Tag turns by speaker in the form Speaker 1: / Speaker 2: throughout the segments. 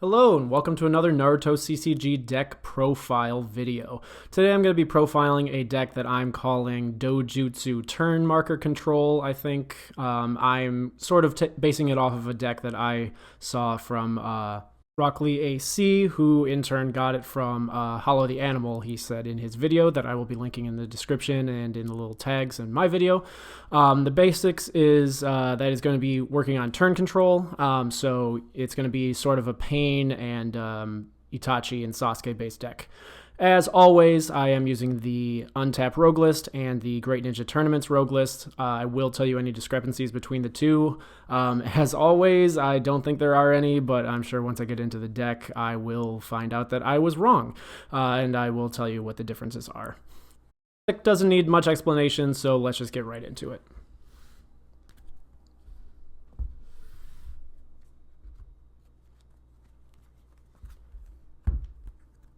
Speaker 1: Hello and welcome to another Naruto CCG Deck Profile video. Today I'm going to be profiling a deck that I'm calling Dōjutsu Turn Marker Control, I think. I'm sort of basing it off of a deck that I saw from Rock Lee AC, who in turn got it from Hollow the Animal, he said in his video that I will be linking in the description and in the little tags in my video. The basics is that it's going to be working on turn control, so it's going to be sort of a Pain and Itachi and Sasuke based deck. As always, I am using the Untap Rogue list and the Great Ninja Tournaments Rogue list. I will tell you any discrepancies between the two. As always, I don't think there are any, but I'm sure once I get into the deck, I will find out that I was wrong, and I will tell you what the differences are. The deck doesn't need much explanation, so let's just get right into it.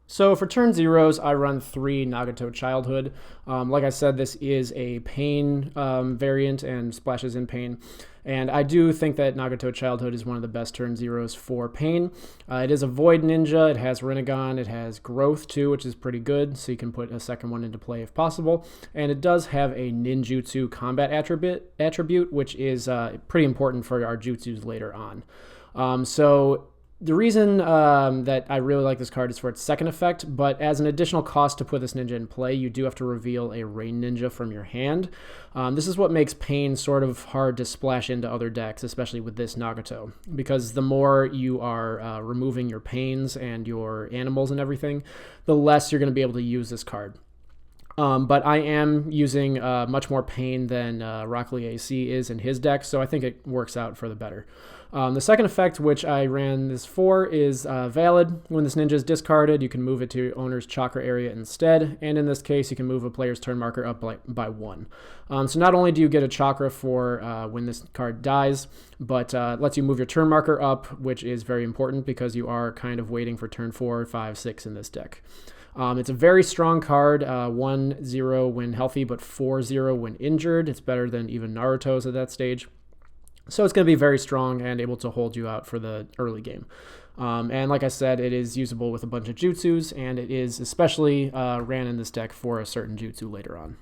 Speaker 1: So for turn zeros, I run 3 Nagato Childhood. Like I said, this is a Pain variant and splashes in Pain. And I do think that Nagato Childhood is one of the best turn zeros for Pain. It is a Void Ninja, it has Rinnegan, it has Growth too, which is pretty good, so you can put a second one into play if possible. And it does have a Ninjutsu combat attribute, which is pretty important for our jutsus later on. The reason that I really like this card is for its second effect, but as an additional cost to put this ninja in play, you do have to reveal a Rain Ninja from your hand. This is what makes Pain sort of hard to splash into other decks, especially with this Nagato, because the more you are removing your Pains and your animals and everything, the less you're going to be able to use this card. But I am using much more Pain than Rock Lee AC is in his deck, so I think it works out for the better. The second effect, which I ran this for, is valid. When this ninja is discarded, you can move it to your owner's chakra area instead, and in this case, you can move a player's turn marker up by 1. So not only do you get a chakra for when this card dies, but lets you move your turn marker up, which is very important because you are kind of waiting for turn 4, 5, 6 in this deck. It's a very strong card, 1-0 when healthy, but 4-0 when injured. It's better than even Naruto's at that stage. So it's going to be very strong and able to hold you out for the early game. And like I said, it is usable with a bunch of jutsus, and it is especially ran in this deck for a certain jutsu later on.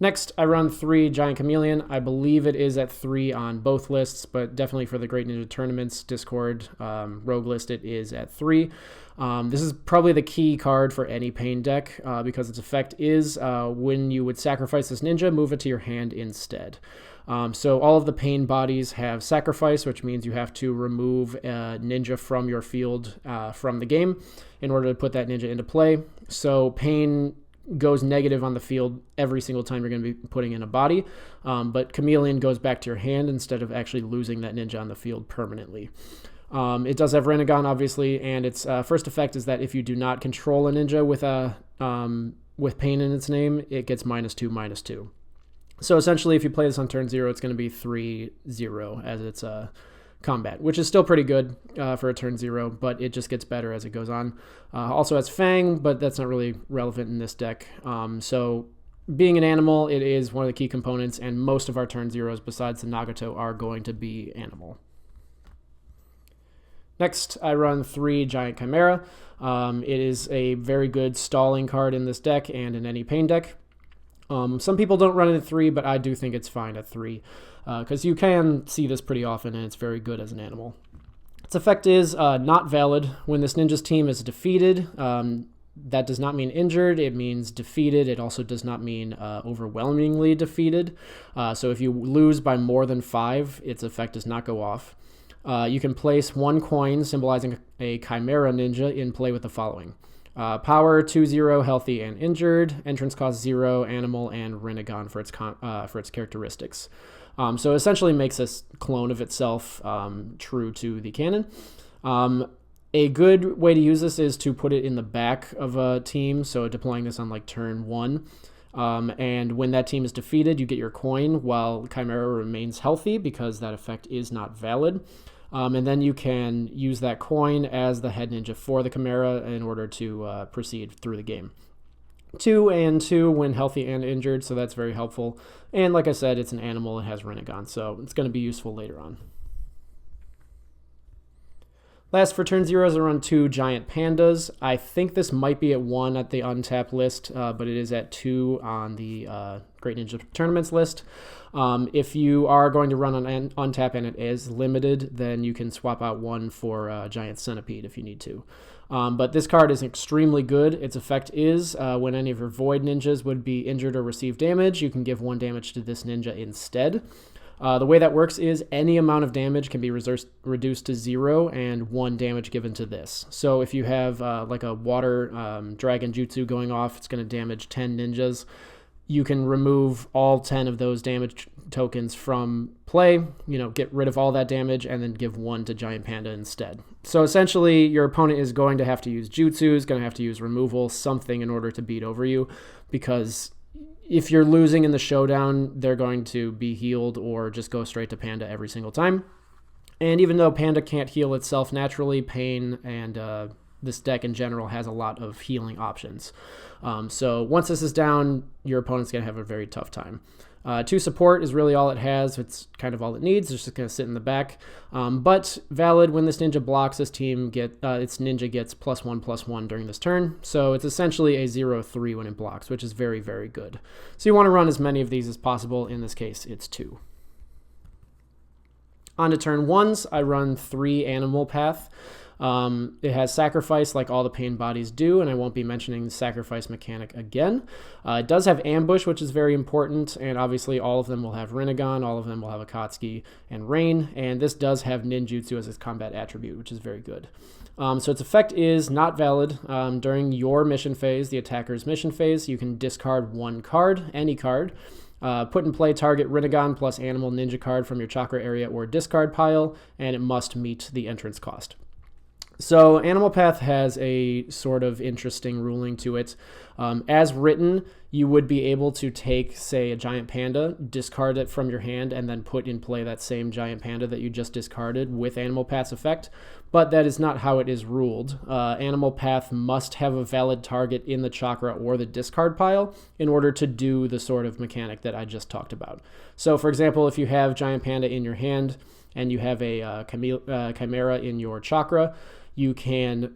Speaker 1: Next, I run 3 Giant Chameleon. I believe it is at 3 on both lists, but definitely for the Great Ninja Tournaments Discord Rogue list, it is at 3. This is probably the key card for any Pain deck because its effect is when you would sacrifice this ninja, move it to your hand instead. So all of the Pain bodies have sacrifice, which means you have to remove a ninja from your field from the game in order to put that ninja into play. So Pain goes negative on the field every single time you're going to be putting in a body, but Chameleon goes back to your hand instead of actually losing that ninja on the field permanently. It does have Rinnegan, obviously, and its first effect is that if you do not control a ninja with Pain in its name, it gets -2/-2. So essentially, if you play this on turn 0, it's going to be 3-0 as its combat, which is still pretty good for a turn 0, but it just gets better as it goes on. Also has Fang, but that's not really relevant in this deck. So being an animal, it is one of the key components, and most of our turn 0s besides the Nagato are going to be animal. Next, I run 3 Giant Chimera. It is a very good stalling card in this deck and in any Pain deck. Some people don't run it at 3, but I do think it's fine at 3 because you can see this pretty often, and it's very good as an animal. Its effect is not valid. When this ninja's team is defeated, that does not mean injured. It means defeated. It also does not mean overwhelmingly defeated. So if you lose by more than 5, its effect does not go off. You can place 1 coin symbolizing a Chimera ninja in play with the following. Power 2-0, healthy and injured. Entrance cost 0, animal, and Rinnegan for its characteristics. So essentially makes this clone of itself true to the canon. A good way to use this is to put it in the back of a team, so deploying this on like turn 1. And when that team is defeated, you get your coin while Chimera remains healthy because that effect is not valid. And then you can use that coin as the head ninja for the Chimera in order to proceed through the game. 2 and 2 when healthy and injured, so that's very helpful. And like I said, it's an animal, it has Rinnegan, so it's going to be useful later on. Last for turn zeros, I run 2 Giant Pandas. I think this might be at 1 at the Untap list, but it is at 2 on the Great Ninja Tournaments list. If you are going to run on Untap and it is limited, then you can swap out 1 for Giant Centipede if you need to. But this card is extremely good. Its effect is when any of your Void ninjas would be injured or receive damage, you can give 1 damage to this ninja instead. The way that works is any amount of damage can be reduced to 0 and 1 damage given to this. So if you have like a water dragon jutsu going off, it's going to damage 10 ninjas. You can remove all 10 of those damage tokens from play, get rid of all that damage, and then give 1 to Giant Panda instead. So essentially, your opponent is going to have to use jutsu, is going to have to use removal, something in order to beat over you, because if you're losing in the showdown, they're going to be healed or just go straight to Panda every single time. And even though Panda can't heal itself naturally, Pain and this deck in general has a lot of healing options. So once this is down, your opponent's going to have a very tough time. 2 support is really all it has. It's kind of all it needs. It's just going to sit in the back. But valid, when this ninja blocks, its ninja gets +1/+1 during this turn. So it's essentially a 0/3 when it blocks, which is very, very good. So you want to run as many of these as possible. In this case, it's 2. On to turn 1s, I run 3 Animal Path. It has sacrifice like all the pain bodies do, and I won't be mentioning the sacrifice mechanic again. It does have ambush, which is very important, and obviously all of them will have Rinnegan, all of them will have Akatsuki and Rain, and this does have ninjutsu as its combat attribute, which is very good. So its effect is not valid. During your mission phase, the attacker's mission phase, you can discard 1 card, any card. Put in play target Rinnegan plus animal ninja card from your chakra area or discard pile, and it must meet the entrance cost. So Animal Path has a sort of interesting ruling to it. As written, you would be able to take, say, a Giant Panda, discard it from your hand, and then put in play that same Giant Panda that you just discarded with Animal Path's effect, but that is not how it is ruled. Animal Path must have a valid target in the chakra or the discard pile in order to do the sort of mechanic that I just talked about. So, for example, if you have Giant Panda in your hand and you have a Chimera in your chakra, you can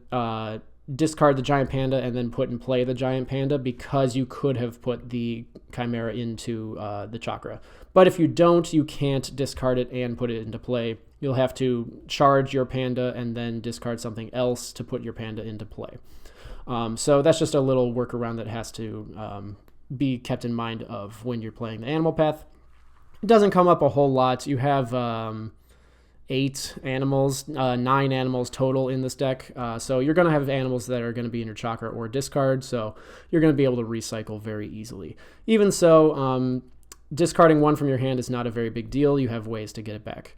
Speaker 1: discard the Giant Panda and then put in play the Giant Panda because you could have put the Chimera into the chakra. But if you don't, you can't discard it and put it into play. You'll have to charge your Panda and then discard something else to put your Panda into play. So that's just a little workaround that has to be kept in mind of when you're playing the Animal Path. It doesn't come up a whole lot. You have 8 animals, 9 animals total in this deck. So you're going to have animals that are going to be in your chakra or discard, so you're going to be able to recycle very easily. Even so, discarding 1 from your hand is not a very big deal. You have ways to get it back.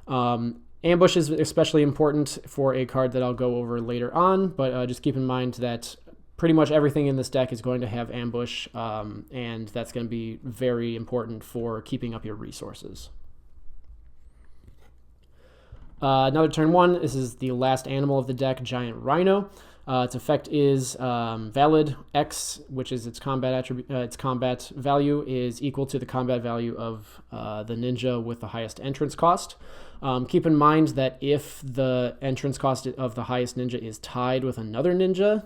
Speaker 1: Ambush is especially important for a card that I'll go over later on, but just keep in mind that pretty much everything in this deck is going to have ambush, and that's going to be very important for keeping up your resources. Another turn 1, this is the last animal of the deck, Giant Rhino. Its effect is valid. X, which is its combat attribute, its combat value is equal to the combat value of the ninja with the highest entrance cost. Keep in mind that if the entrance cost of the highest ninja is tied with another ninja,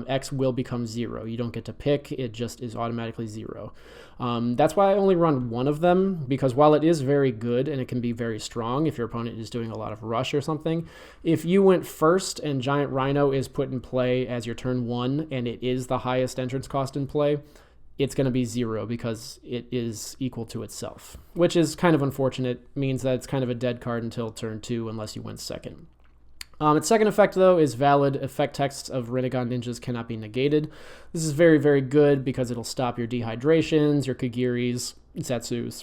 Speaker 1: X will become 0. You don't get to pick, it just is automatically 0. That's why I only run 1 of them, because while it is very good and it can be very strong if your opponent is doing a lot of rush or something, if you went first and Giant Rhino is put in play as your turn 1 and it is the highest entrance cost in play, it's going to be 0 because it is equal to itself, which is kind of unfortunate. Means that it's kind of a dead card until turn 2 unless you went second. Its second effect, though, is valid. Effect texts of Rinnegan ninjas cannot be negated. This is very, very good because it'll stop your dehydrations, your Kagiris, Zetsus,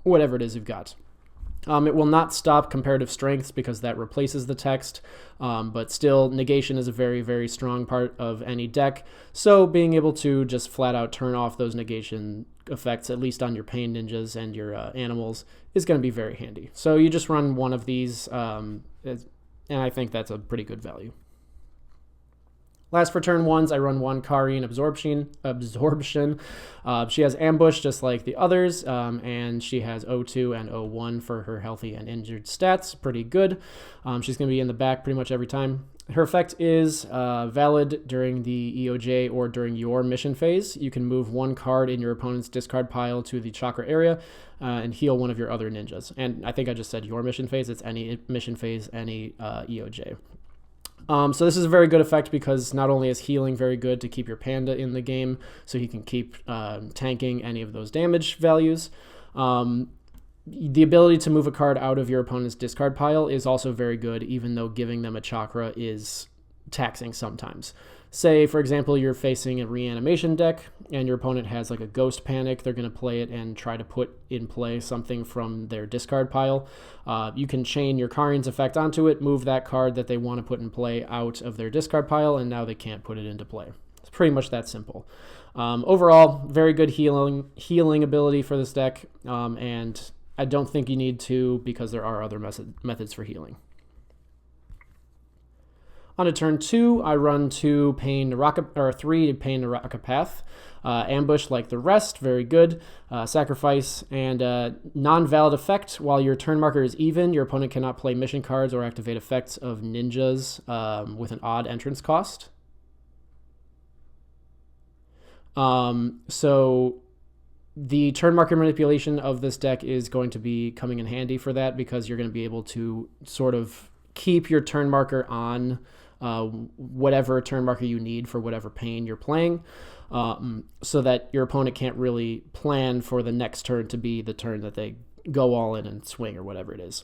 Speaker 1: whatever it is you've got. It will not stop comparative strengths because that replaces the text, but still, negation is a very, very strong part of any deck, so being able to just flat out turn off those negation effects, at least on your pain ninjas and your animals, is going to be very handy. So you just run 1 of these, and I think that's a pretty good value. Last for turn ones, I run one Karin Absorption. She has Ambush just like the others, and she has O2 and O1 for her healthy and injured stats. Pretty good. She's going to be in the back pretty much every time. Her effect is valid during the EOJ or during your mission phase. You can move one card in your opponent's discard pile to the chakra area and heal one of your other ninjas. And I think I just said your mission phase. It's any mission phase, any EOJ. So this is a very good effect because not only is healing very good to keep your panda in the game, so he can keep tanking any of those damage values. The ability to move a card out of your opponent's discard pile is also very good, even though giving them a chakra is taxing sometimes. Say, for example, you're facing a reanimation deck and your opponent has like a ghost panic. They're going to play it and try to put in play something from their discard pile. You can chain your Karin's effect onto it, move that card that they want to put in play out of their discard pile, and now they can't put it into play. It's pretty much that simple. Overall, very good healing ability for this deck, and I don't think you need to because there are other methods for healing. On to turn 2, I run 3 Pain Naraka Path. Ambush like the rest, very good. Sacrifice and non-valid effect. While your turn marker is even, your opponent cannot play mission cards or activate effects of ninjas with an odd entrance cost. So the turn marker manipulation of this deck is going to be coming in handy for that because you're going to be able to sort of keep your turn marker on whatever turn marker you need for whatever pain you're playing, so that your opponent can't really plan for the next turn to be the turn that they go all in and swing or whatever it is.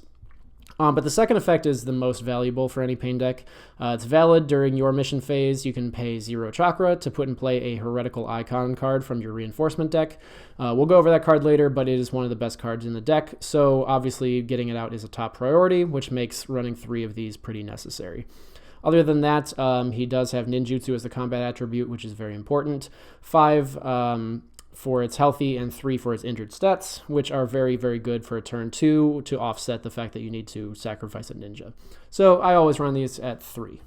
Speaker 1: But the second effect is the most valuable for any pain deck. It's valid during your mission phase. You can pay 0 chakra to put in play a Heretical Icon card from your reinforcement deck. We'll go over that card later, but it is one of the best cards in the deck, so obviously getting it out is a top priority, which makes running 3 of these pretty necessary. Other than that, he does have ninjutsu as the combat attribute, which is very important. 5 for its healthy and 3 for its injured stats, which are very, very good for a turn 2 to offset the fact that you need to sacrifice a ninja. So I always run these at 3.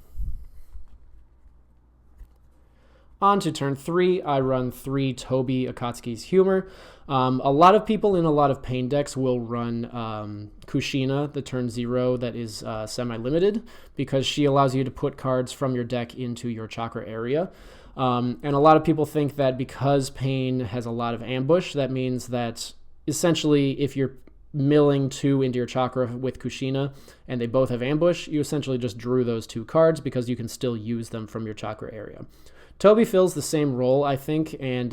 Speaker 1: On to turn 3, I run 3 Tobi Akatsuki's Humor. A lot of people in a lot of pain decks will run Kushina, the turn 0 that is semi-limited, because she allows you to put cards from your deck into your chakra area. And a lot of people think that because pain has a lot of ambush, that means that essentially if you're milling 2 into your chakra with Kushina and they both have ambush, you essentially just drew those 2 cards because you can still use them from your chakra area. Tobi fills the same role, I think, and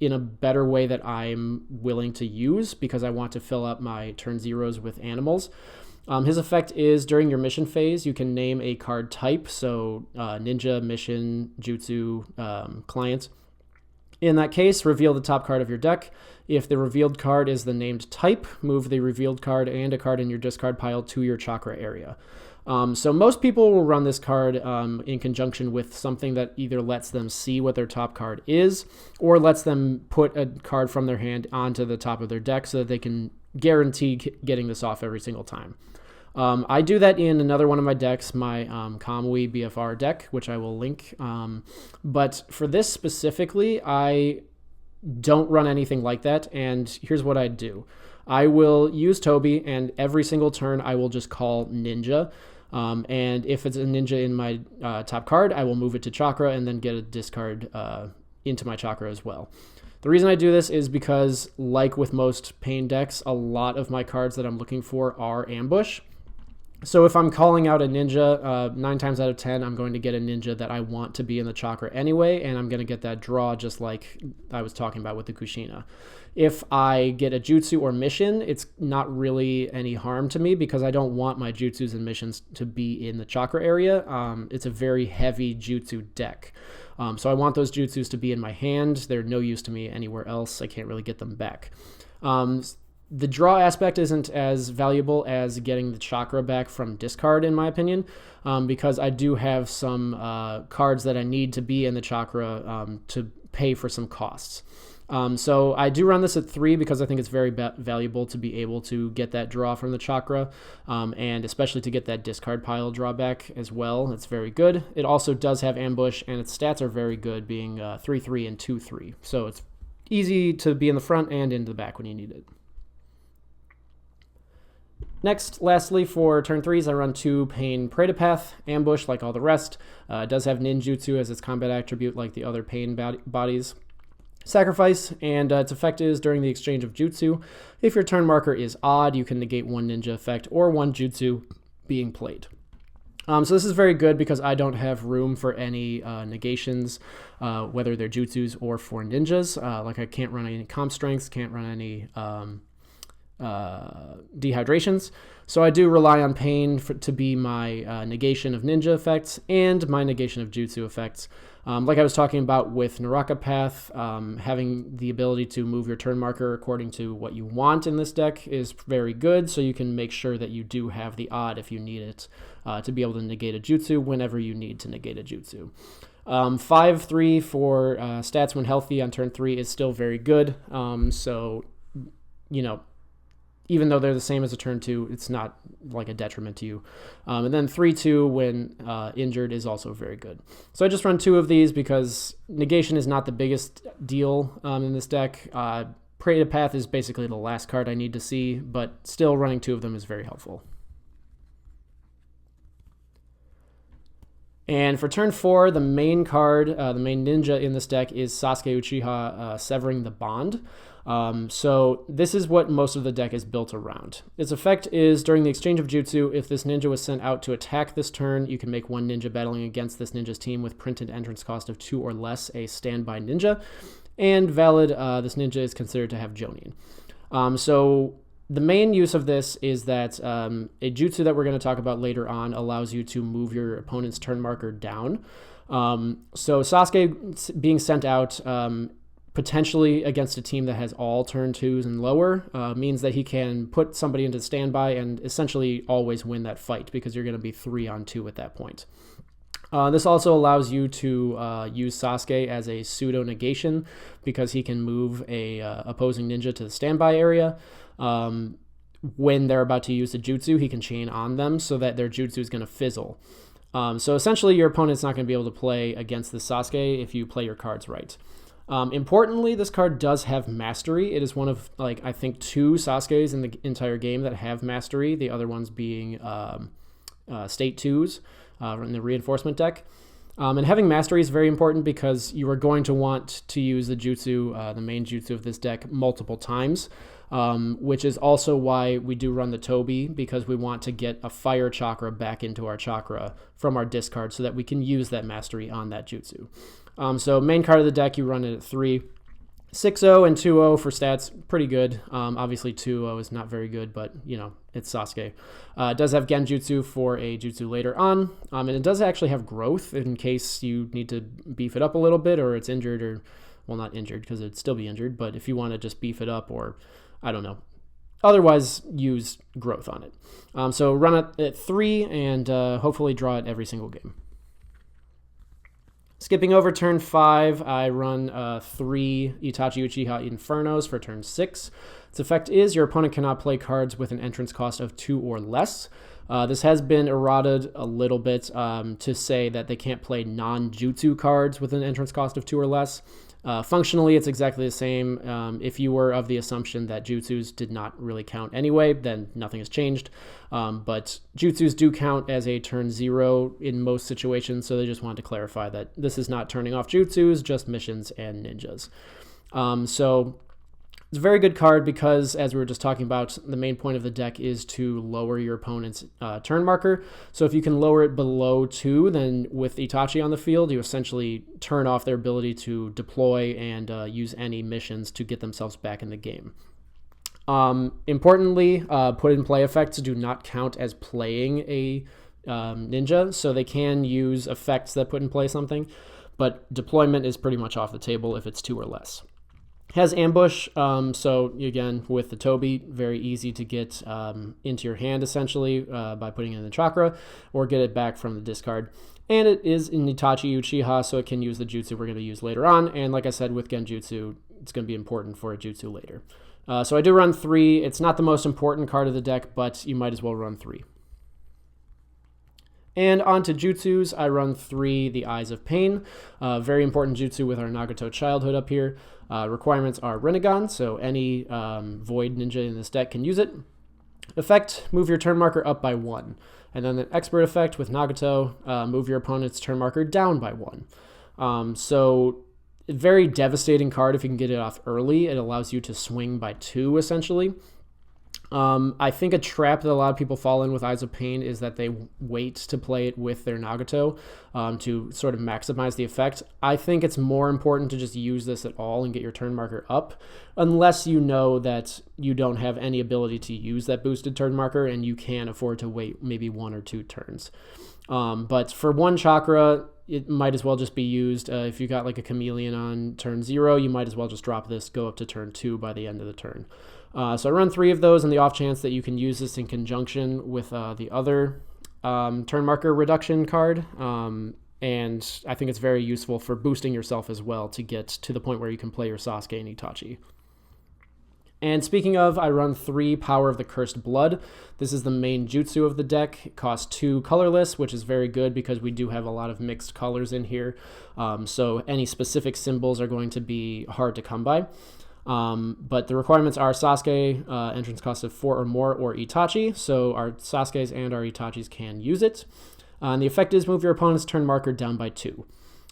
Speaker 1: in a better way that I'm willing to use because I want to fill up my turn 0s with animals. His effect is during your mission phase, you can name a card type, so ninja, mission, jutsu, client. In that case, reveal the top card of your deck. If the revealed card is the named type, move the revealed card and a card in your discard pile to your chakra area. So most people will run this card in conjunction with something that either lets them see what their top card is or lets them put a card from their hand onto the top of their deck so that they can guarantee getting this off every single time. I do that in another one of my decks, my Kamui BFR deck, which I will link. But for this specifically, I don't run anything like that, and here's what I do. I will use Tobi, and every single turn I will just call Ninja. And if it's a ninja in my top card, I will move it to chakra and then get a discard into my chakra as well. The reason I do this is because, like with most pain decks, a lot of my cards that I'm looking for are ambush. So if I'm calling out a ninja, 9 times out of 10, I'm going to get a ninja that I want to be in the chakra anyway, and I'm going to get that draw just like I was talking about with the Kushina. If I get a jutsu or mission, it's not really any harm to me because I don't want my jutsus and missions to be in the chakra area. It's a very heavy jutsu deck. So I want those jutsus to be in my hand. They're no use to me anywhere else. I can't really get them back. The draw aspect isn't as valuable as getting the chakra back from discard, in my opinion, because I do have some cards that I need to be in the chakra to pay for some costs. So I do run this at 3 because I think it's very valuable to be able to get that draw from the chakra, and especially to get that discard pile drawback as well. It's very good. It also does have ambush, and its stats are very good, being 3-3 and 2-3. So it's easy to be in the front and into the back when you need it. Next, lastly, for turn 3s, I run 2 Pain Preta Path, Ambush like all the rest. It does have Ninjutsu as its combat attribute like the other Pain bodies. Sacrifice, and its effect is during the exchange of Jutsu. If your turn marker is odd, you can negate 1 ninja effect or 1 Jutsu being played. So this is very good because I don't have room for any negations, whether they're Jutsus or for ninjas. Like I can't run any comp strengths, can't run any dehydrations. So I do rely on Pain to be my negation of ninja effects and my negation of Jutsu effects. Like I was talking about with Naraka Path, having the ability to move your turn marker according to what you want in this deck is very good, so you can make sure that you do have the odd if you need it to be able to negate a Jutsu whenever you need to negate a Jutsu. 5-3 for stats when healthy on turn 3 is still very good, so, you know, even though they're the same as a turn 2, it's not like a detriment to you. And then 3-2 when injured is also very good. So I just run 2 of these because negation is not the biggest deal in this deck. Preta Path is basically the last card I need to see, but still running 2 of them is very helpful. And for turn 4, the main card, the main ninja in this deck is Sasuke Uchiha Severing the Bond. So this is what most of the deck is built around. Its effect is during the exchange of Jutsu, if this ninja was sent out to attack this turn, you can make 1 ninja battling against this ninja's team with printed entrance cost of 2 or less a standby ninja. And valid, this ninja is considered to have Jonin. So the main use of this is that a jutsu that we're going to talk about later on allows you to move your opponent's turn marker down. So Sasuke being sent out potentially against a team that has all turn 2s and lower means that he can put somebody into standby and essentially always win that fight because you're going to be 3-on-2 at that point. This also allows you to use Sasuke as a pseudo negation because he can move a opposing ninja to the standby area. When they're about to use a jutsu, he can chain on them so that their jutsu is going to fizzle. So essentially, your opponent's not going to be able to play against the Sasuke if you play your cards right. Importantly, this card does have mastery. It is one of, like, I think 2 Sasukes in the entire game that have mastery, the other ones being state 2s in the reinforcement deck. And having mastery is very important because you are going to want to use the jutsu, the main jutsu of this deck, multiple times, which is also why we do run the Tobi, because we want to get a fire chakra back into our chakra from our discard so that we can use that mastery on that jutsu. So main card of the deck, you run it at 3. 6-0 and 2-0 for stats, pretty good. Obviously 2-0 is not very good, but, you know, it's Sasuke. It does have Genjutsu for a jutsu later on, and it does actually have growth in case you need to beef it up a little bit or it's injured or, well, not injured because it'd still be injured, but if you want to just beef it up or, I don't know, otherwise use growth on it. So run it at 3 and hopefully draw it every single game. Skipping over turn 5, I run 3 Itachi Uchiha Infernos for turn 6. Its effect is your opponent cannot play cards with an entrance cost of 2 or less. This has been eroded a little bit to say that they can't play non-jutsu cards with an entrance cost of 2 or less. Functionally, it's exactly the same. If you were of the assumption that jutsus did not really count anyway, then nothing has changed. But jutsus do count as a turn 0 in most situations, so they just wanted to clarify that this is not turning off jutsus, just missions and ninjas. So it's a very good card because, as we were just talking about, the main point of the deck is to lower your opponent's turn marker. So if you can lower it below 2, then with Itachi on the field, you essentially turn off their ability to deploy and use any missions to get themselves back in the game. Importantly, put in play effects do not count as playing a ninja, so they can use effects that put in play something, but deployment is pretty much off the table if it's 2 or less. Has ambush, so again, with the Tobi, very easy to get into your hand, essentially, by putting it in the chakra, or get it back from the discard. And it is in Itachi Uchiha, so it can use the jutsu we're going to use later on, and like I said, with Genjutsu, it's going to be important for a jutsu later. So I do run 3. It's not the most important card of the deck, but you might as well run 3. And on to jutsus, I run 3, the Eyes of Pain. Very important jutsu with our Nagato childhood up here. Requirements are Rinnegan, so any Void ninja in this deck can use it. Effect, move your turn marker up by 1. And then the expert effect with Nagato, move your opponent's turn marker down by 1. So very devastating card if you can get it off early. It allows you to swing by 2, essentially. I think a trap that a lot of people fall in with Eyes of Pain is that they wait to play it with their Nagato to sort of maximize the effect. I think it's more important to just use this at all and get your turn marker up, unless you know that you don't have any ability to use that boosted turn marker and you can afford to wait maybe 1 or 2 turns. But for 1 chakra, it might as well just be used. If you got like a chameleon on turn 0, you might as well just drop this, go up to turn 2 by the end of the turn. So I run 3 of those on the off chance that you can use this in conjunction with the other turn marker reduction card. And I think it's very useful for boosting yourself as well to get to the point where you can play your Sasuke and Itachi. And speaking of, I run 3 Power of the Cursed Blood. This is the main jutsu of the deck. It costs 2 colorless, which is very good because we do have a lot of mixed colors in here. So any specific symbols are going to be hard to come by. But the requirements are Sasuke, entrance cost of 4 or more, or Itachi. So our Sasukes and our Itachis can use it. And the effect is move your opponent's turn marker down by 2.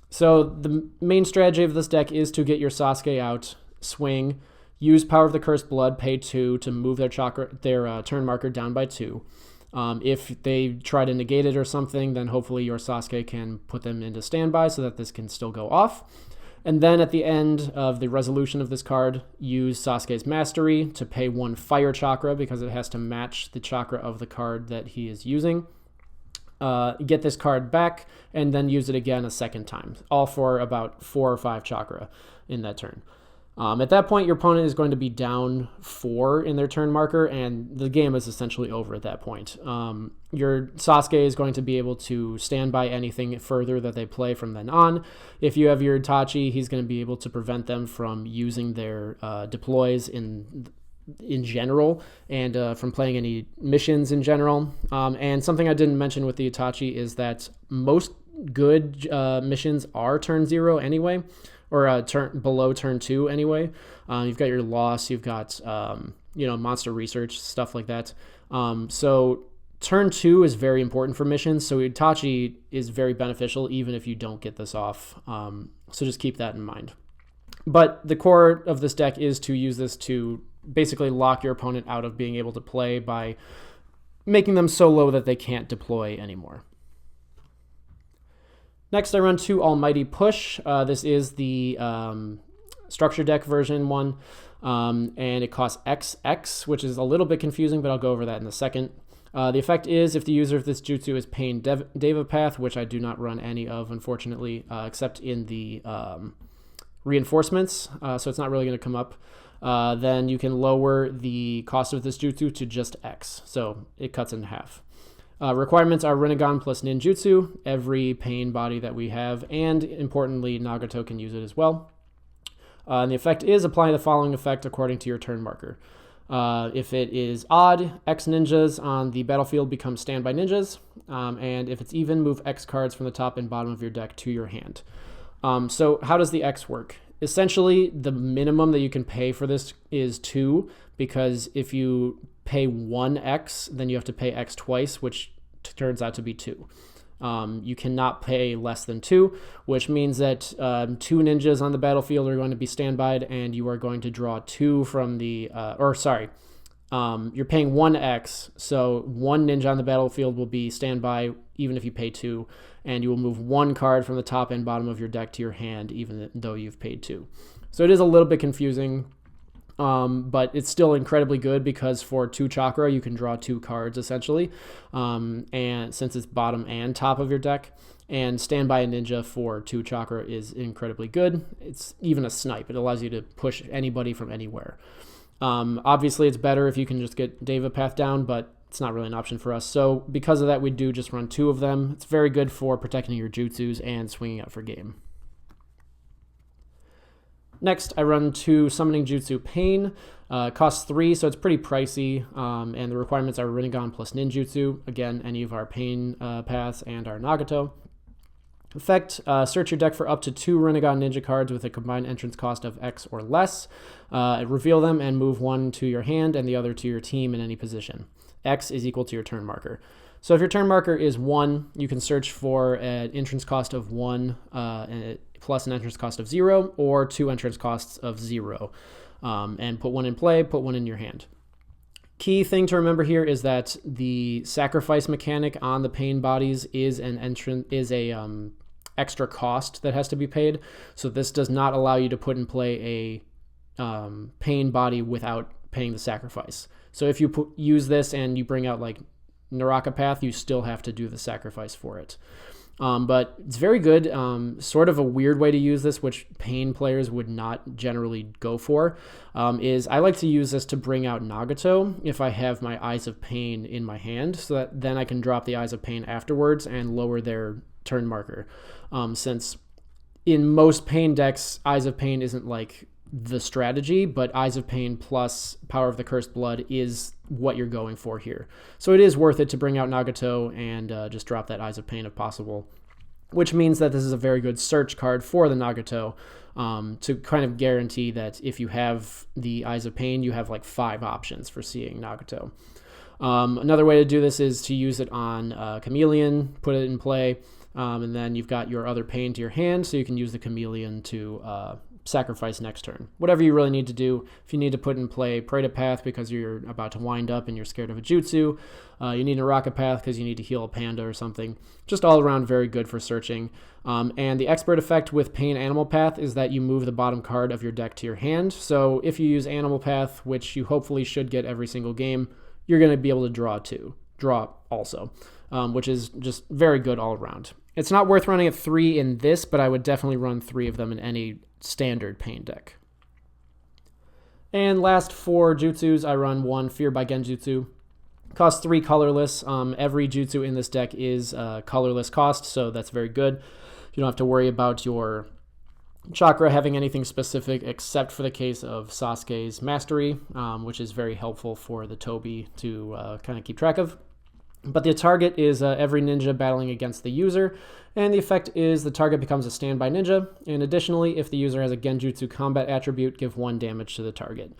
Speaker 1: So the main strategy of this deck is to get your Sasuke out, swing, use Power of the Cursed Blood, pay 2 to move their turn marker down by 2. If they try to negate it or something, then hopefully your Sasuke can put them into standby so that this can still go off. And then at the end of the resolution of this card, use Sasuke's Mastery to pay 1 fire chakra because it has to match the chakra of the card that he is using. Get this card back and then use it again a second time, all for about 4 or 5 chakra in that turn. At that point, your opponent is going to be down 4 in their turn marker, and the game is essentially over at that point. Your Sasuke is going to be able to stand by anything further that they play from then on. If you have your Itachi, he's going to be able to prevent them from using their deploys in general and from playing any missions in general. And something I didn't mention with the Itachi is that most good missions are turn 0 anyway, or below turn 2 anyway. You've got your loss, you've got monster research, stuff like that. So turn 2 is very important for missions, so Itachi is very beneficial even if you don't get this off. So just keep that in mind. But the core of this deck is to use this to basically lock your opponent out of being able to play by making them so low that they can't deploy anymore. Next, I run 2 Almighty Push. This is the structure deck version one, and it costs XX, which is a little bit confusing, but I'll go over that in a second. The effect is if the user of this jutsu is paying Deva Path, which I do not run any of, unfortunately, except in the reinforcements, so it's not really going to come up, then you can lower the cost of this jutsu to just X, so it cuts in half. Requirements are Rinnegan plus Ninjutsu, every pain body that we have, and importantly, Nagato can use it as well. And the effect is apply the following effect according to your turn marker. If it is odd, X ninjas on the battlefield become standby ninjas, and if it's even, move X cards from the top and bottom of your deck to your hand. So how does the X work? Essentially, the minimum that you can pay for this is 2, because if you pay 1X, then you have to pay X twice, which turns out to be 2. You cannot pay less than 2, which means that 2 ninjas on the battlefield are going to be standbyed, and you are going to draw 2 from the, you're paying 1X, so 1 ninja on the battlefield will be standby even if you pay 2, and you will move 1 card from the top and bottom of your deck to your hand even though you've paid 2. So it is a little bit confusing, but it's still incredibly good because for 2 chakra, you can draw 2 cards essentially, and since it's bottom and top of your deck, and standby a ninja for 2 chakra is incredibly good. It's even a snipe. It allows you to push anybody from anywhere. Obviously, it's better if you can just get Deva Path down, but it's not really an option for us. So because of that, we do just run 2 of them. It's very good for protecting your jutsus and swinging out for game. Next, I run 2 Summoning Jutsu Pain. Costs 3, so it's pretty pricey, and the requirements are Rinnegan plus Ninjutsu. Again, any of our Pain paths and our Nagato. Effect, search your deck for up to 2 Rinnegan Ninja cards with a combined entrance cost of X or less. Reveal them and move one to your hand and the other to your team in any position. X is equal to your turn marker. So if your turn marker is 1, you can search for an entrance cost of 1 plus an entrance cost of 0, or 2 entrance costs of 0. And put one in play, put one in your hand. Key thing to remember here is that the sacrifice mechanic on the Pain bodies is a extra cost that has to be paid. So this does not allow you to put in play a Pain body without paying the sacrifice. So if you use this and you bring out like Naraka Path, you still have to do the sacrifice for it. But it's very good. Sort of a weird way to use this, which Pain players would not generally go for, is I like to use this to bring out Nagato if I have my Eyes of Pain in my hand, so that then I can drop the Eyes of Pain afterwards and lower their turn marker. Since in most Pain decks, Eyes of Pain isn't like the strategy, but Eyes of Pain plus Power of the Cursed Blood is what you're going for here. So it is worth it to bring out Nagato and just drop that Eyes of Pain if possible, which means that this is a very good search card for the Nagato, to kind of guarantee that if you have the Eyes of Pain, you have like 5 options for seeing Nagato. Another way to do this is to use it on Chameleon, put it in play, and then you've got your other Pain to your hand, so you can use the Chameleon to sacrifice next turn. Whatever you really need to do. If you need to put in play Preta Path because you're about to wind up and you're scared of a jutsu, you need Naraka Path because you need to heal a panda or something. Just all around very good for searching. And the expert effect with Pain Animal Path is that you move the bottom card of your deck to your hand. So if you use Animal Path, which you hopefully should get every single game, you're going to be able to draw also, which is just very good all around. It's not worth running at 3 in this, but I would definitely run 3 of them in any standard Pain deck. And last for jutsus, I run 1 Fear by Genjutsu. Costs 3 colorless. Every jutsu in this deck is colorless cost, so that's very good. You don't have to worry about your chakra having anything specific except for the case of Sasuke's mastery, which is very helpful for the Tobi to kind of keep track of. But the target is every ninja battling against the user, and the effect is the target becomes a standby ninja, and additionally, if the user has a Genjutsu combat attribute, give 1 damage to the target.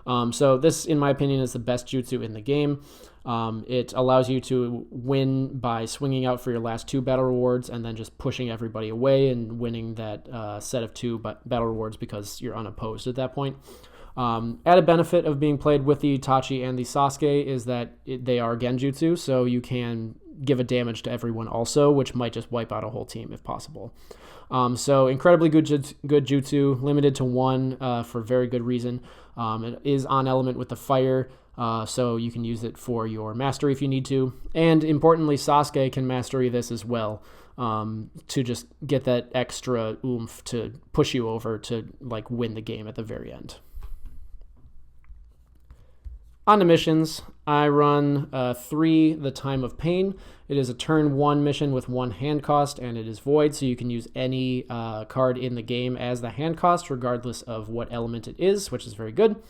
Speaker 1: So this, in my opinion, is the best jutsu in the game. It allows you to win by swinging out for your last 2 battle rewards and then just pushing everybody away and winning that set of 2 battle rewards because you're unopposed at that point. Added benefit of being played with the Itachi and the Sasuke is that they are Genjutsu, so you can give a damage to everyone also, which might just wipe out a whole team if possible. So incredibly good jutsu, limited to 1 for very good reason. It is on element with the fire, so you can use it for your mastery if you need to. And importantly, Sasuke can mastery this as well, to just get that extra oomph to push you over to like win the game at the very end. On to missions, I run 3 The Time of Pain. It is a turn 1 mission with 1 hand cost, and it is void, so you can use any card in the game as the hand cost, regardless of what element it is, which is very good.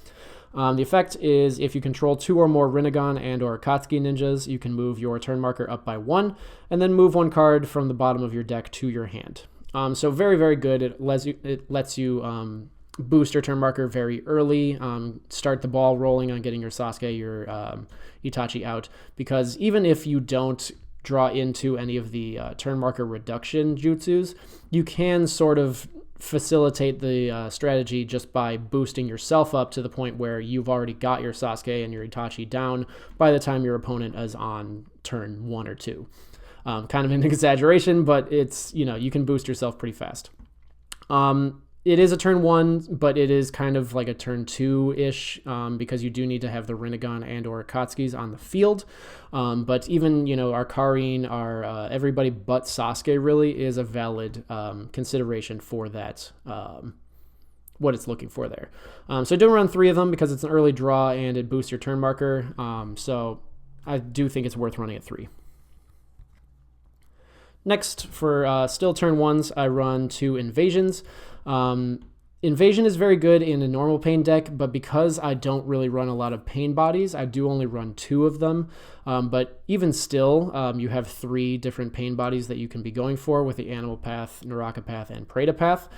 Speaker 1: The effect is if you control 2 or more Rinnegan and or Akatsuki ninjas, you can move your turn marker up by 1, and then move 1 card from the bottom of your deck to your hand. So very, very good. It lets you boost your turn marker very early, start the ball rolling on getting your Sasuke, your Itachi out, because even if you don't draw into any of the turn marker reduction jutsus, you can sort of facilitate the strategy just by boosting yourself up to the point where you've already got your Sasuke and your Itachi down by the time your opponent is on turn 1 or 2. Kind of an exaggeration, but it's, you can boost yourself pretty fast. It is a turn 1, but it is kind of like a turn 2-ish, because you do need to have the Rinnegan and or Akatsukis on the field. But even, our Karin, our everybody but Sasuke really is a valid consideration for that, what it's looking for there. So I do run 3 of them because it's an early draw and it boosts your turn marker. So I do think it's worth running at 3. Next, for still turn 1s, I run 2 invasions. Invasion is very good in a normal pain deck, but because I don't really run a lot of pain bodies, I do only run 2 of them. But even still, you have 3 different pain bodies that you can be going for with the Animal Path, Naraka Path, and Preta Path.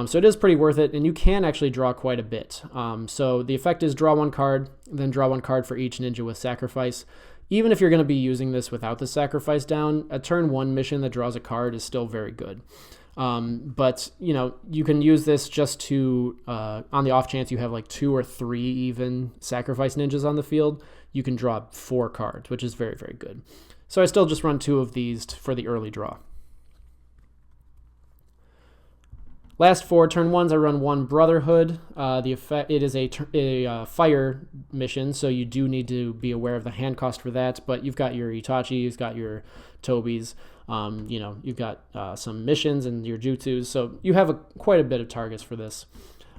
Speaker 1: So it is pretty worth it, and you can actually draw quite a bit. So the effect is draw 1 card, then draw 1 card for each ninja with sacrifice. Even if you're going to be using this without the sacrifice down, a turn 1 mission that draws a card is still very good. But you can use this just to, on the off chance you have like 2 or 3 even sacrifice ninjas on the field, you can draw 4 cards, which is very, very good. So I still just run 2 of these for the early draw. Last 4 turn 1s, I run 1 Brotherhood. The effect, it is a fire mission, so you do need to be aware of the hand cost for that. But you've got your Itachi, you've got your Tobis, you've got some missions and your Jutsus, so you have quite a bit of targets for this.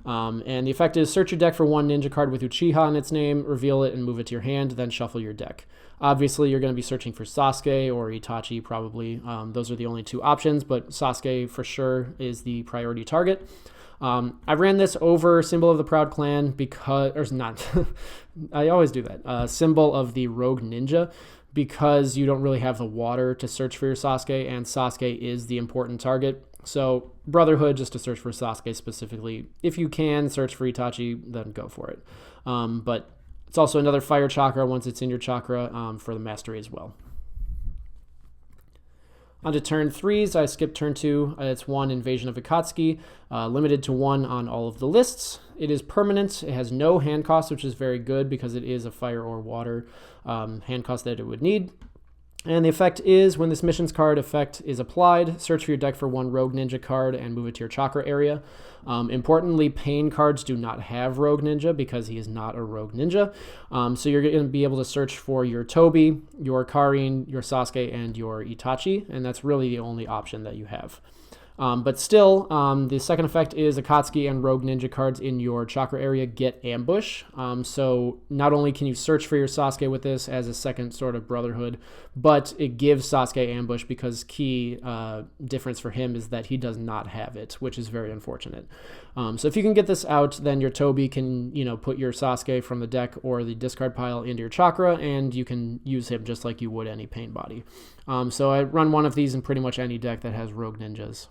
Speaker 1: And the effect is search your deck for 1 ninja card with Uchiha in its name, reveal it and move it to your hand, then shuffle your deck. Obviously, you're going to be searching for Sasuke or Itachi probably. Those are the only 2 options, but Sasuke for sure is the priority target. I ran this over Symbol of the Proud Clan because, or not, I always do that, Symbol of the Rogue Ninja, because you don't really have the water to search for your Sasuke, and Sasuke is the important target. So Brotherhood, just to search for Sasuke specifically. If you can search for Itachi, then go for it. But it's also another fire chakra once it's in your chakra for the mastery as well. On to turn 3s, I skipped turn 2. It's 1 Invasion of Akatsuki, limited to 1 on all of the lists. It is permanent. It has no hand cost, which is very good because it is a fire or water hand cost that it would need. And the effect is, when this mission's card effect is applied, search for your deck for 1 Rogue Ninja card and move it to your chakra area. Importantly, pain cards do not have Rogue Ninja because he is not a Rogue Ninja. So you're going to be able to search for your Tobi, your Karin, your Sasuke, and your Itachi, and that's really the only option that you have. But still, the second effect is Akatsuki and Rogue Ninja cards in your chakra area get ambush. So not only can you search for your Sasuke with this as a second sort of Brotherhood, but it gives Sasuke ambush because key difference for him is that he does not have it, which is very unfortunate. So if you can get this out, then your Tobi can, put your Sasuke from the deck or the discard pile into your chakra, and you can use him just like you would any pain body. So I run 1 of these in pretty much any deck that has Rogue Ninjas.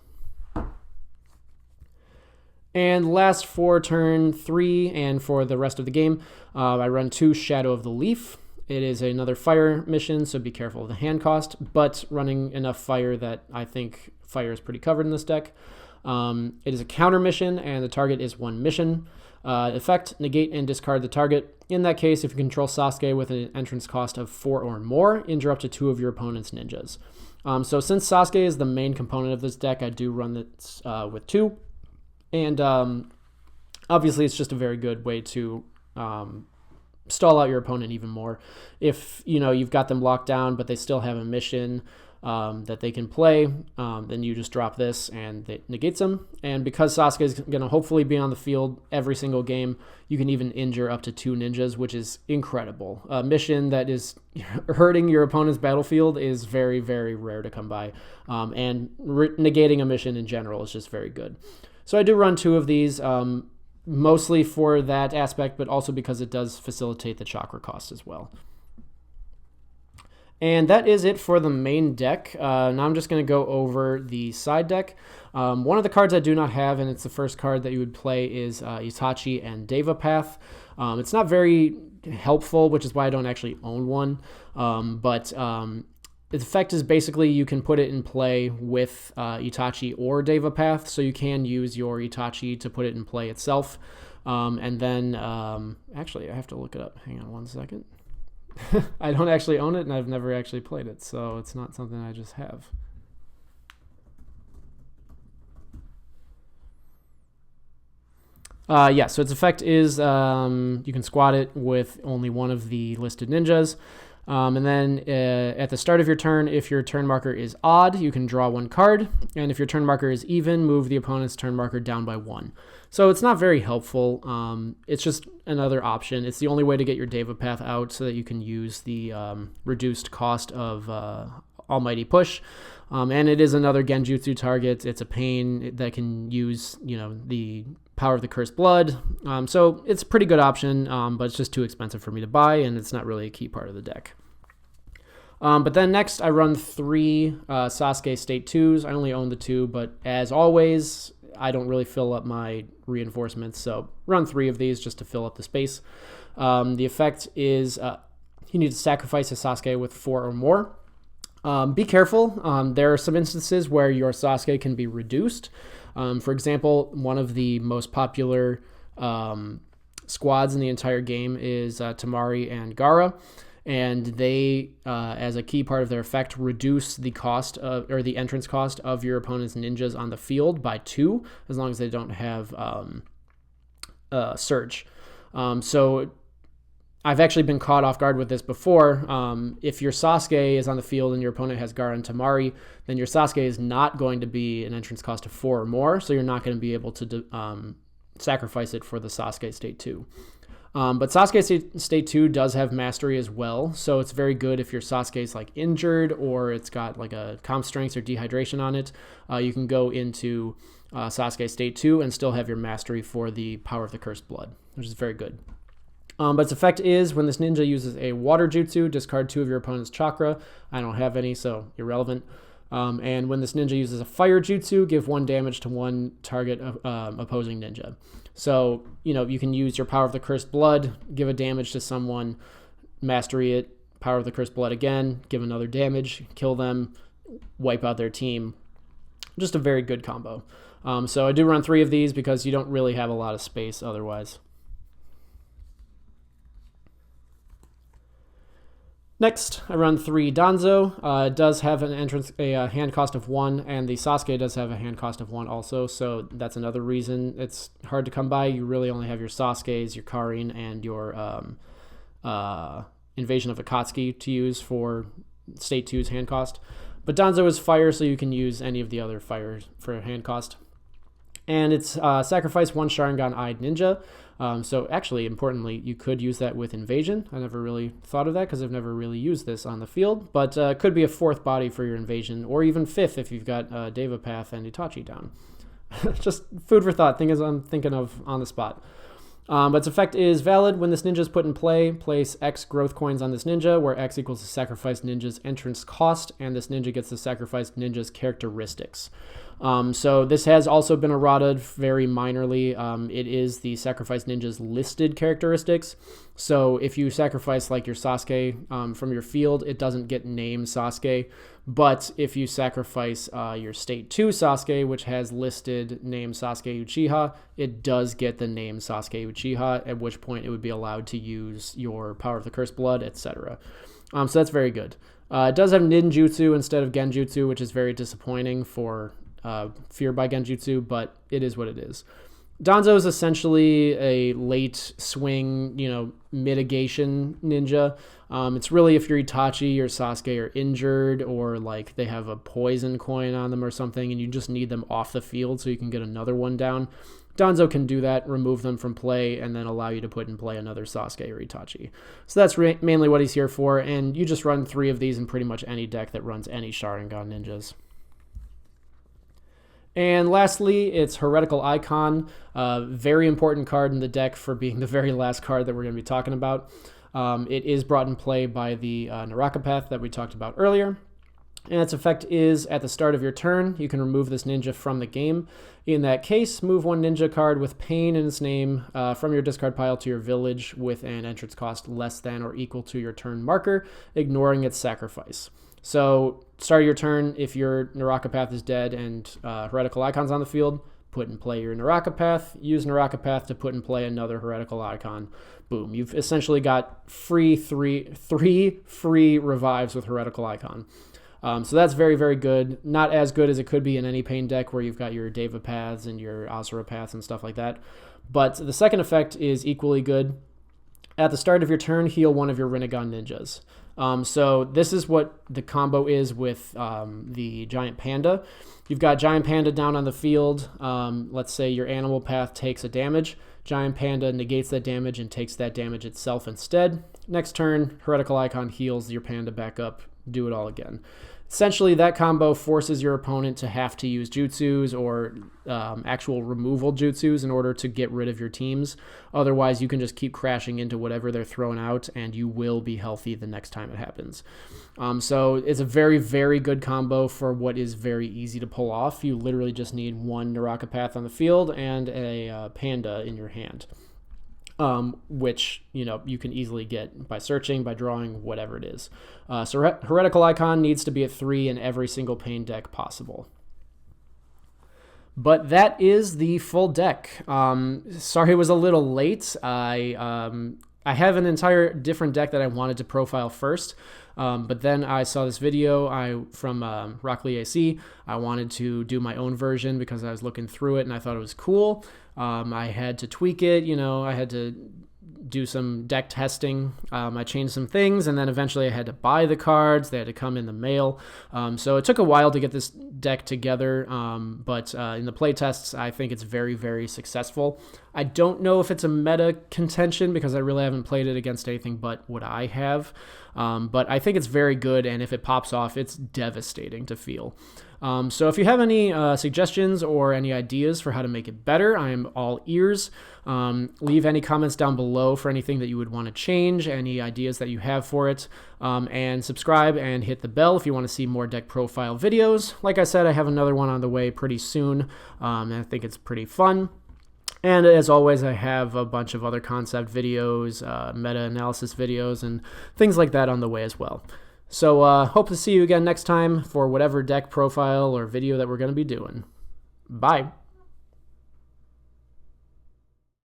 Speaker 1: And last for turn 3 and for the rest of the game, I run 2 Shadow of the Leaf. It is another fire mission, so be careful of the hand cost, but running enough fire that I think fire is pretty covered in this deck. It is a counter mission, and the target is 1 mission. Effect, negate and discard the target. In that case, if you control Sasuke with an entrance cost of 4 or more, injure up to 2 of your opponent's ninjas. So since Sasuke is the main component of this deck, I do run this with 2. And obviously, it's just a very good way to stall out your opponent even more. If you've got them locked down, but they still have a mission that they can play, then you just drop this and it negates them. And because Sasuke is going to hopefully be on the field every single game, you can even injure up to 2 ninjas, which is incredible. A mission that is hurting your opponent's battlefield is very, very rare to come by. And negating a mission in general is just very good. So I do run 2 of these, mostly for that aspect, but also because it does facilitate the chakra cost as well. And that is it for the main deck. Now I'm just going to go over the side deck. One of the cards I do not have, and it's the first card that you would play, is Itachi and Deva Path. It's not very helpful, which is why I don't actually own one, but its effect is basically you can put it in play with Itachi or Deva Path, so you can use your Itachi to put it in play itself. And then, actually, I have to look it up. Hang on 1 second. I don't actually own it, and I've never actually played it, so it's not something I just have. So its effect is you can squat it with only 1 of the listed ninjas. And then at the start of your turn, if your turn marker is odd, you can draw 1 card. And if your turn marker is even, move the opponent's turn marker down by 1. So it's not very helpful. It's just another option. It's the only way to get your Deva Path out so that you can use the reduced cost of Almighty Push. And it is another Genjutsu target. It's a pain that can use, the power of the Cursed Blood. So it's a pretty good option, but it's just too expensive for me to buy, and it's not really a key part of the deck. But then next, I run 3 Sasuke State 2s. I only own the 2, but as always, I don't really fill up my reinforcements, so run 3 of these just to fill up the space. The effect is you need to sacrifice a Sasuke with 4 or more. Be careful. There are some instances where your Sasuke can be reduced. For example, one of the most popular squads in the entire game is Temari and Gaara, and they, as a key part of their effect, reduce the cost or the entrance cost of your opponent's ninjas on the field by 2, as long as they don't have Surge. So I've actually been caught off guard with this before. If your Sasuke is on the field and your opponent has Gaara and Temari, then your Sasuke is not going to be an entrance cost of 4 or more, so you're not going to be able to sacrifice it for the Sasuke State 2. But Sasuke State 2 does have Mastery as well, so it's very good if your Sasuke is like injured or it's got like a comp strength or dehydration on it. You can go into Sasuke State 2 and still have your Mastery for the power of the Cursed Blood, which is very good. But its effect is when this ninja uses a Water Jutsu, discard 2 of your opponent's chakra. I don't have any, so irrelevant. And when this ninja uses a Fire Jutsu, give 1 damage to 1 target opposing ninja. So, you can use your Power of the Cursed Blood, give a damage to someone, mastery it, Power of the Cursed Blood again, give another damage, kill them, wipe out their team. Just a very good combo. So I do run 3 of these because you don't really have a lot of space otherwise. Next, I run 3 Danzo. It does have a hand cost of 1, and the Sasuke does have a hand cost of 1 also, so that's another reason it's hard to come by. You really only have your Sasukes, your Karin, and your Invasion of Akatsuki to use for State 2's hand cost. But Danzo is fire, so you can use any of the other fires for hand cost. And it's sacrifice 1 Sharingan-eyed ninja. So actually, importantly, you could use that with Invasion. I never really thought of that because I've never really used this on the field. But could be a 4th body for your Invasion, or even 5th if you've got Deva Path and Itachi down. Just food for thought, thing I'm thinking of on the spot. But its effect is valid when this ninja is put in play. Place X growth coins on this ninja, where X equals the sacrificed ninja's entrance cost, and this ninja gets the sacrificed ninja's characteristics. So this has also been errated very minorly. It is the sacrificed ninja's listed characteristics. So if you sacrifice like your Sasuke from your field, it doesn't get name Sasuke. But if you sacrifice your State 2 Sasuke, which has listed name Sasuke Uchiha, it does get the name Sasuke Uchiha, at which point it would be allowed to use your Power of the Cursed Blood, etc. So that's very good. It does have ninjutsu instead of genjutsu, which is very disappointing for Fear by Genjutsu, but it is what it is. Danzo is essentially a late swing, mitigation ninja. It's really if your Itachi or Sasuke are injured or like they have a poison coin on them or something and you just need them off the field so you can get another one down. Danzo can do that, remove them from play, and then allow you to put in play another Sasuke or Itachi. So that's mainly what he's here for, and you just run 3 of these in pretty much any deck that runs any Sharingan ninjas. And lastly, it's Heretical Icon, very important card in the deck for being the very last card that we're going to be talking about. It is brought in play by the Naraka Path that we talked about earlier. And its effect is, at the start of your turn, you can remove this ninja from the game. In that case, move 1 ninja card with pain in its name from your discard pile to your village with an entrance cost less than or equal to your turn marker, ignoring its sacrifice. So, start of your turn, if your Naraka Path is dead and Heretical Icon's on the field, put in play your Naraka Path, use Naraka Path to put in play another Heretical Icon. Boom. You've essentially got three free revives with Heretical Icon. So that's very, very good. Not as good as it could be in any pain deck where you've got your Deva Paths and your Asura Paths and stuff like that. But the second effect is equally good. At the start of your turn, heal 1 of your Rinnegan ninjas. So this is what the combo is with the Giant Panda. You've got Giant Panda down on the field. Let's say your Animal Path takes a damage. Giant Panda negates that damage and takes that damage itself instead. Next turn, Heretical Icon heals your Panda back up. Do it all again. Essentially, that combo forces your opponent to have to use jutsus or actual removal jutsus in order to get rid of your teams. Otherwise, you can just keep crashing into whatever they're throwing out, and you will be healthy the next time it happens. So it's a very, very good combo for what is very easy to pull off. You literally just need one Naraka Path on the field and a Panda in your hand. Which, you can easily get by searching, by drawing, whatever it is. So Heretical Icon needs to be at 3 in every single pain deck possible. But that is the full deck. Sorry it was a little late. I have an entire different deck that I wanted to profile first. But then I saw this video from Rock Lee AC. I wanted to do my own version because I was looking through it and I thought it was cool. I had to tweak it, I had to do some deck testing. I changed some things, and then eventually I had to buy the cards. They had to come in the mail. So it took a while to get this deck together, but in the play tests, I think it's very, very successful. I don't know if it's a meta contention because I really haven't played it against anything but what I have, but I think it's very good, and if it pops off, it's devastating to feel. So if you have any suggestions or any ideas for how to make it better, I am all ears. Leave any comments down below for anything that you would want to change, any ideas that you have for it, and subscribe and hit the bell if you want to see more deck profile videos. Like I said, I have another one on the way pretty soon, and I think it's pretty fun. And as always, I have a bunch of other concept videos, meta-analysis videos, and things like that on the way as well. So hope to see you again next time for whatever deck profile or video that we're going to be doing. Bye.